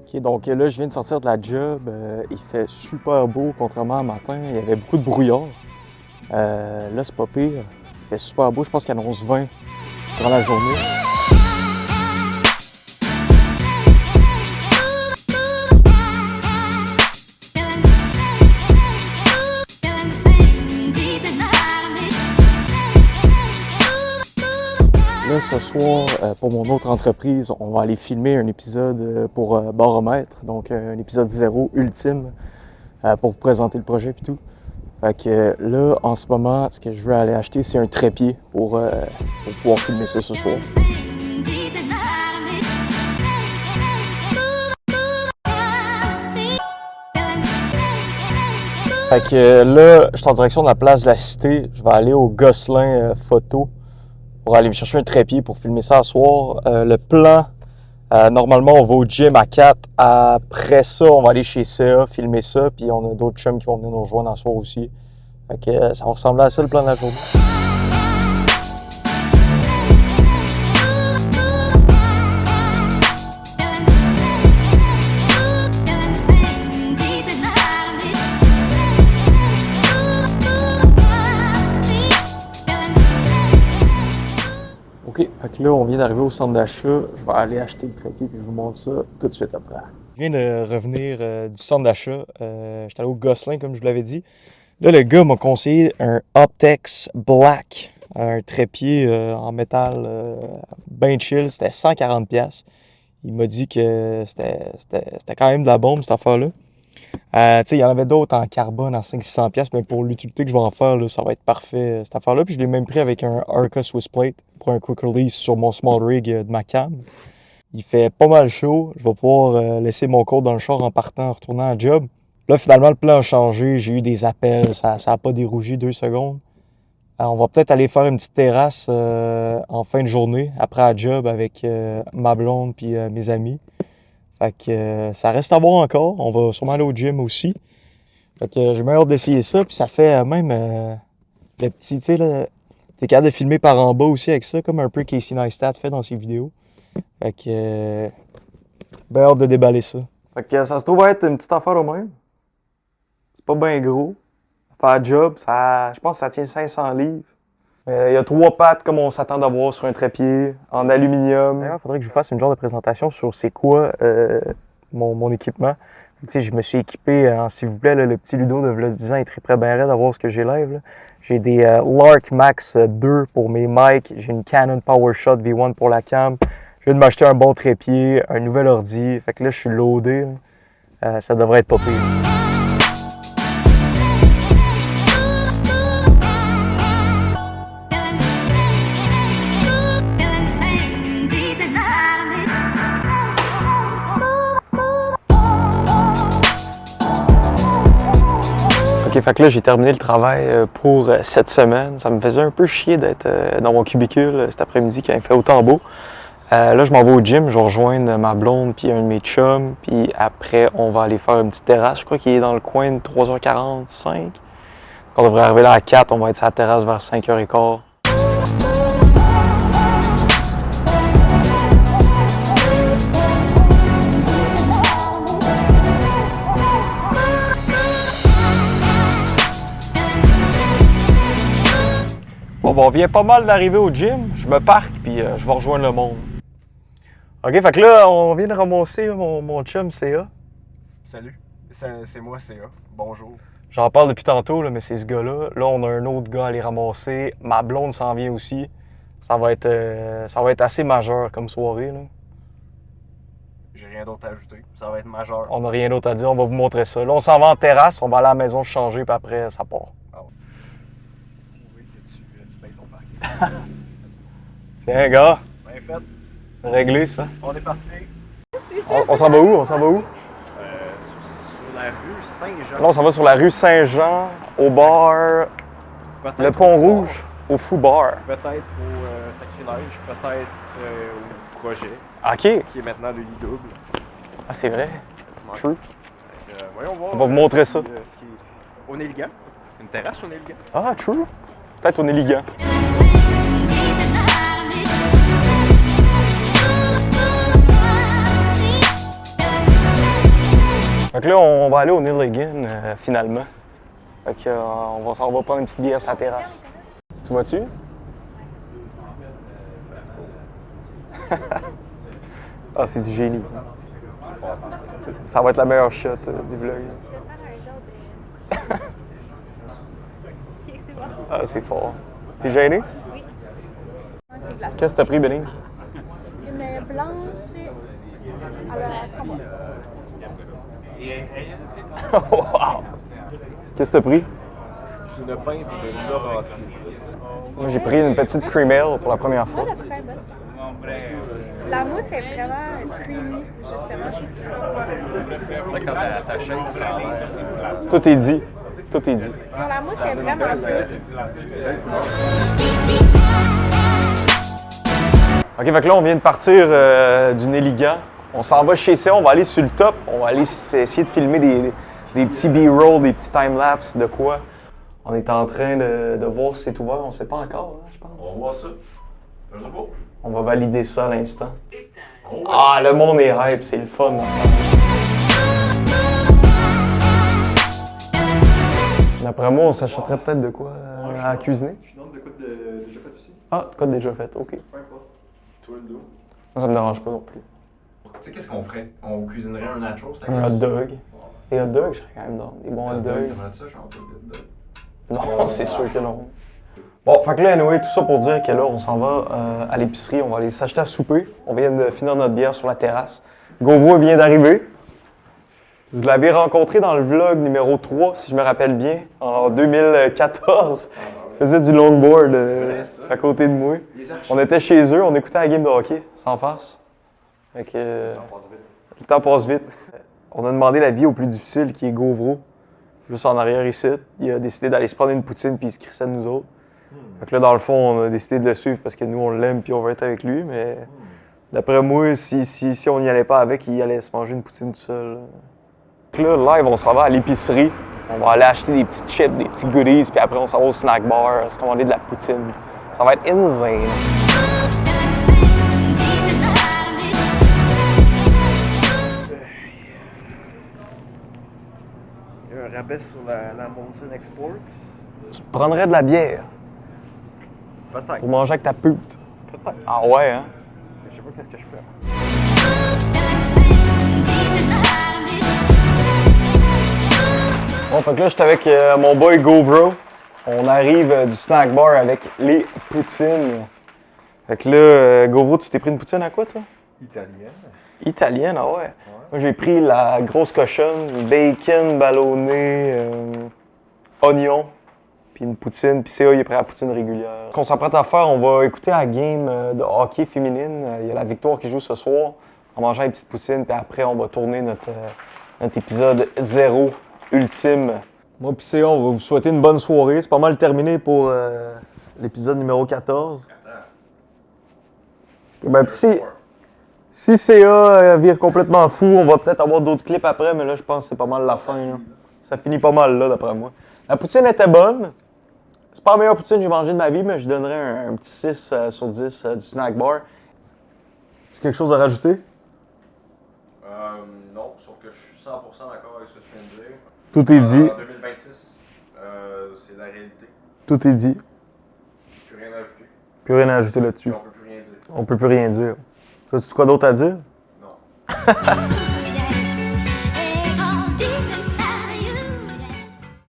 Ok, donc là, je viens de sortir de la job. Il fait super beau, contrairement à matin. Il y avait beaucoup de brouillard. Là, c'est pas pire. Il fait super beau. Je pense qu'il annonce 20 durant la journée. Là, ce soir, pour mon autre entreprise, on va aller filmer un épisode pour Baromètre, donc un épisode 0 ultime pour vous présenter le projet et tout. Fait que là, en ce moment, ce que je veux aller acheter, c'est un trépied pour pouvoir filmer ça ce soir. Fait que là, je suis en direction de la place de la Cité. Je vais aller au Gosselin Photo pour aller me chercher un trépied pour filmer ça ce soir. Le plan, normalement, on va au gym à 4. Après ça, on va aller chez CA filmer ça. Puis on a d'autres chums qui vont venir nous rejoindre ce soir aussi. Fait que ça va ressembler à ça le plan de la journée. OK, fait que là, on vient d'arriver au centre d'achat. Je vais aller acheter le trépied puis je vous montre ça tout de suite après. Je viens de revenir du centre d'achat. J'étais allé au Gosselin, comme je vous l'avais dit. Là, le gars m'a conseillé un Optex Black, un trépied en métal bien chill. C'était 140$. Il m'a dit que c'était quand même de la bombe, cette affaire-là. Il y en avait d'autres en carbone à 500-600$, mais pour l'utilité que je vais en faire, là, ça va être parfait, cette affaire-là. Puis je l'ai même pris avec un Arca Swiss Plate pour un quick release sur mon small rig de ma cam. Il fait pas mal chaud. Je vais pouvoir laisser mon code dans le char en partant, en retournant à job. Là, finalement, le plan a changé. J'ai eu des appels. Ça n'a pas dérougi 2 secondes. On va peut-être aller faire une petite terrasse en fin de journée, après la job, avec ma blonde puis mes amis. Fait que ça reste à voir encore. On va sûrement aller au gym aussi. Fait que j'ai bien hâte d'essayer ça. Puis ça fait même le petit, tu sais, là, t'es capable de filmer par en bas aussi avec ça, comme un peu Casey Neistat fait dans ses vidéos. Fait que bien hâte de déballer ça. Fait que ça se trouve être une petite affaire au même. C'est pas bien gros. Faire job, je pense que ça tient 500 livres. Il y a 3 pattes comme on s'attend d'avoir sur un trépied, en aluminium. D'ailleurs, il faudrait que je vous fasse une genre de présentation sur c'est quoi mon équipement. Je me suis équipé, s'il vous plaît, là, le petit Ludo de 10 ans est très près bien raide à voir ce que j'ai live. J'ai des Lark Max 2 pour mes mics, j'ai une Canon PowerShot V1 pour la cam. Je viens de m'acheter un bon trépied, un nouvel ordi. Fait que là, je suis loadé. Ça devrait être pas pire. OK, fait que là, j'ai terminé le travail pour cette semaine. Ça me faisait un peu chier d'être dans mon cubicule cet après-midi quand il fait autant beau. Là, je m'en vais au gym, je vais rejoindre ma blonde puis un de mes chums. Puis après, on va aller faire une petite terrasse. Je crois qu'il est dans le coin de 3h45. On devrait arriver là à 4, on va être sur la terrasse vers 5h15. Bon, on vient pas mal d'arriver au gym. Je me parque puis je vais rejoindre le monde. OK, fait que là, on vient de ramasser mon chum CA. Salut, c'est moi CA. Bonjour. J'en parle depuis tantôt, là, mais c'est ce gars-là. Là, on a un autre gars à aller ramasser. Ma blonde s'en vient aussi. Ça va être assez majeur comme soirée, là. J'ai rien d'autre à ajouter. Ça va être majeur. On n'a rien d'autre à dire. On va vous montrer ça. Là, on s'en va en terrasse. On va aller à la maison changer, puis après, ça part. Ah ouais. Oui, que tu payes ton parc. Tiens, gars. Bien fait. Réglé, ça. On est parti. On s'en va où? On s'en va où? Sur la rue Saint-Jean. Là, on s'en va sur la rue Saint-Jean, au bar, le Pont-Rouge, au Fou Bar. Peut-être au Sacrilège, peut-être au Projet. OK. Qui est maintenant le lit double. Ah, c'est vrai. True. Voyons voir. On va vous montrer ça. On est Néligan. Une terrasse au Néligan. Ah, true. Peut-être on est ligand. Fait que là, on va aller au Nilligan, finalement. Fait que, on va prendre une petite bière sur la terrasse. Tu vas-tu? Ah, c'est du génie. Ça va être la meilleure shot du vlog. Ah, c'est fort. T'es gêné? Oui. Qu'est-ce que t'as pris, Benny? Une blanche à la framboise. Wow! Qu'est-ce que t'as pris? Une pinte de Laurentier. Moi, j'ai pris une petite cream ale pour la première fois. Ouais, la crème bonne. La mousse est vraiment creamy, justement. Quand elle s'achète, ça a l'air. Tout est dit. Tout est dit. Genre, la mousse est vraiment dure. OK, fait que là, on vient de partir du Nelligan. On s'en va chez ça, on va aller sur le top. On va aller essayer de filmer des petits B-roll, des petits time-lapse de quoi. On est en train de voir si c'est ouvert. On sait pas encore, hein, je pense. On va voir ça. Je sais pas. On va valider ça à l'instant. Ah, le monde est hype, c'est le fun. D'après moi, on s'achèterait peut-être de quoi à cuisiner. Je demande de quoi déjà fait aussi. Ah, de quoi déjà fait, OK. Peu importe. Toi, le dos. Moi, ça me dérange pas non plus. Tu sais, qu'est-ce qu'on ferait? On cuisinerait un nachos. Un hot dog. Des hot dogs, je serais quand même dans. Des bons hot dogs. T'aimerais ça, genre, pas de hot dog? Non, c'est sûr que non. Bon, fait que là, anyway, tout ça pour dire que là, on s'en va à l'épicerie, on va aller s'acheter à souper. On vient de finir notre bière sur la terrasse. Govro vient d'arriver. Vous l'avez rencontré dans le vlog numéro 3, si je me rappelle bien, en 2014. Il faisait du longboard à côté de moi. On était chez eux, on écoutait la game de hockey, sans farce. Fait que, le temps passe vite. On a demandé la vie au plus difficile, qui est Govro. Juste en arrière ici, il a décidé d'aller se prendre une poutine puis il se crissait de nous autres. Fait que là, dans le fond, on a décidé de le suivre parce que nous, on l'aime puis on va être avec lui, mais d'après moi, si on n'y allait pas avec, il allait se manger une poutine tout seul. Fait que là, live, on s'en va à l'épicerie. On va aller acheter des petits chips, des petits goodies, puis après, on s'en va au snack bar, se commander de la poutine. Ça va être insane. Il y a un rabais sur la Molson Export. Tu te prendrais de la bière Peut-être. pour manger avec ta pute. Peut-être. Ah ouais, hein? Je sais pas qu'est-ce que je fais. Bon, fait que là, j'étais avec mon boy Govro. On arrive du snack bar avec les poutines. Fait que là, Govro, tu t'es pris une poutine à quoi, toi? Italienne. Italienne, ah ouais. Moi, j'ai pris la grosse cochonne, bacon ballonné, oignon, puis une poutine. Puis CA, il est prêt à la poutine régulière. Ce qu'on s'apprête à faire, on va écouter la game de hockey féminine. Il y a la Victoire qui joue ce soir. On va manger une petite poutine, puis après, on va tourner notre épisode 0 ultime. Moi puis CA, on va vous souhaiter une bonne soirée. C'est pas mal terminé pour l'épisode numéro 14. Ben, puis si CA vire complètement fou, on va peut-être avoir d'autres clips après, mais là, je pense que c'est pas mal la fin. Là. Ça finit pas mal là, d'après moi. La poutine était bonne. C'est pas la meilleure poutine que j'ai mangée de ma vie, mais je donnerais un petit 6 sur 10 du snack bar. Est-ce quelque chose à rajouter? Non, sauf que je suis 100% d'accord avec ce que tu viens de dire. Tout est dit. En 2026, c'est la réalité. Tout est dit. Plus rien à ajouter. Plus rien à ajouter là-dessus. On peut plus rien dire. On peut plus rien dire. As-tu quoi d'autre à dire? Non.